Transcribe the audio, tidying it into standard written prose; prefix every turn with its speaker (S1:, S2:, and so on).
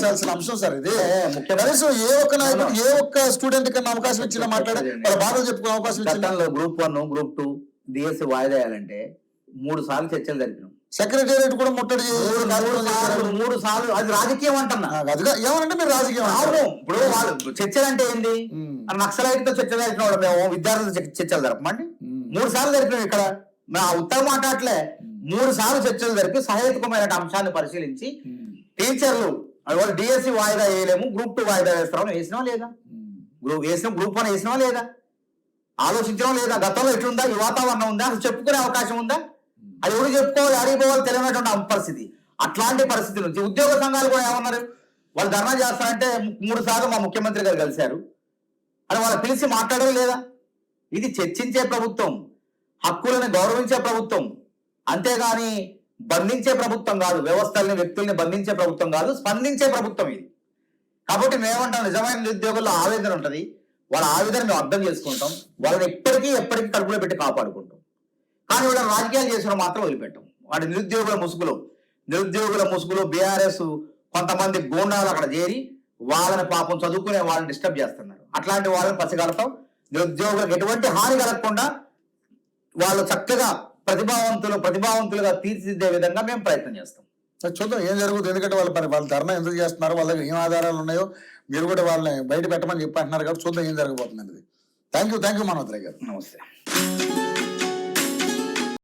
S1: అంశం సార్ ఇది. కనీసం ఏ ఒక్క నాయకుడు ఏ ఒక్క స్టూడెంట్ కన్నా అవకాశం ఇచ్చినా మాట్లాడే వాళ్ళ బాధలు చెప్పుకునే అవకాశం
S2: ఇచ్చిన గ్రూప్ 1 గ్రూప్ 2 డిఎస్సి వాయిదా వేయాలంటే 3 సార్లు చర్చలు జరిపినాం.
S1: సెక్రటేరియట్ కూడా ముట్టడి
S2: 3 సార్లు. అది రాజకీయం అంటున్నా.
S1: అదిగా ఏమనంటే మీరు రాజకీయం.
S2: ఇప్పుడు వాళ్ళు చర్చలు అంటే ఏంది? నక్సలైట్ తో చర్చ జరిపిన వాడు మేము విద్యార్థులతో చర్చలు జరపమండి. 3 సార్లు జరిపినాం. ఇక్కడ ఆ ఉత్తరం మాట్లాడలే. 3 సార్లు చర్చలు జరిపి సహేతుకమైన అంశాన్ని పరిశీలించి టీచర్లు వాళ్ళు డిఎస్సి వాయిదా వేయలేము, గ్రూప్ 2 వాయిదా వేస్తామని వేసినా లేదా? గ్రూప్ 1 వేసినా లేదా? ఆలోచించడం లేదా? గతంలో ఎట్లుందా? ఈ వాతావరణం ఉందా? అసలు చెప్పుకునే అవకాశం ఉందా? అది ఎవరు చెప్పుకోవాలి, అడిగిపోవాలి తెలియనటువంటి పరిస్థితి. అట్లాంటి పరిస్థితి నుంచి ఉద్యోగ సంఘాలు కూడా ఏమన్నారు? వాళ్ళు ధర్నా చేస్తారంటే 3 సార్లు మా ముఖ్యమంత్రి గారు కలిశారు అని వాళ్ళు పిలిచి మాట్లాడడం లేదా? ఇది చర్చించే ప్రభుత్వం, హక్కులను గౌరవించే ప్రభుత్వం, అంతేగాని బంధించే ప్రభుత్వం కాదు. వ్యవస్థల్ని వ్యక్తుల్ని బంధించే ప్రభుత్వం కాదు, స్పందించే ప్రభుత్వం ఇది. కాబట్టి మేమంటాం, నిజమైన నిరుద్యోగుల్లో ఆవేదన ఉంటుంది. వాళ్ళ ఆవేదన మేము అర్థం చేసుకుంటాం. వాళ్ళని ఎప్పటికీ కడుపులో పెట్టి కాపాడుకుంటాం. కానీ వాళ్ళని రాజకీయాలు చేసిన మాత్రం వదిలిపెట్టాం. వాడి నిరుద్యోగుల ముసుగులో బీఆర్ఎస్ కొంతమంది గూండాలు అక్కడ చేరి వాళ్ళని పాపం చదువుకునే వాళ్ళని డిస్టర్బ్ చేస్తున్నారు. అట్లాంటి వాళ్ళని పసిగడతాం. నిరుద్యోగులకు ఎటువంటి హాని కలగకుండా వాళ్ళు చక్కగా ప్రతిభావంతులుగా తీర్చిదిద్దే విధంగా మేము ప్రయత్నం చేస్తాం.
S1: చూద్దాం ఏం జరుగుతుంది. ఎందుకంటే వాళ్ళు ధర్నా ఎందుకు చేస్తున్నారు, వాళ్ళ దగ్గర ఏం ఆధారాలు ఉన్నాయో మీరు కూడా వాళ్ళని బయట పెట్టమని చెప్పి అంటున్నారు. కాబట్టి చూద్దాం ఏం జరగబోతుంది అనేది. థ్యాంక్ యూ మనోహర్ గారు.
S2: నమస్తే.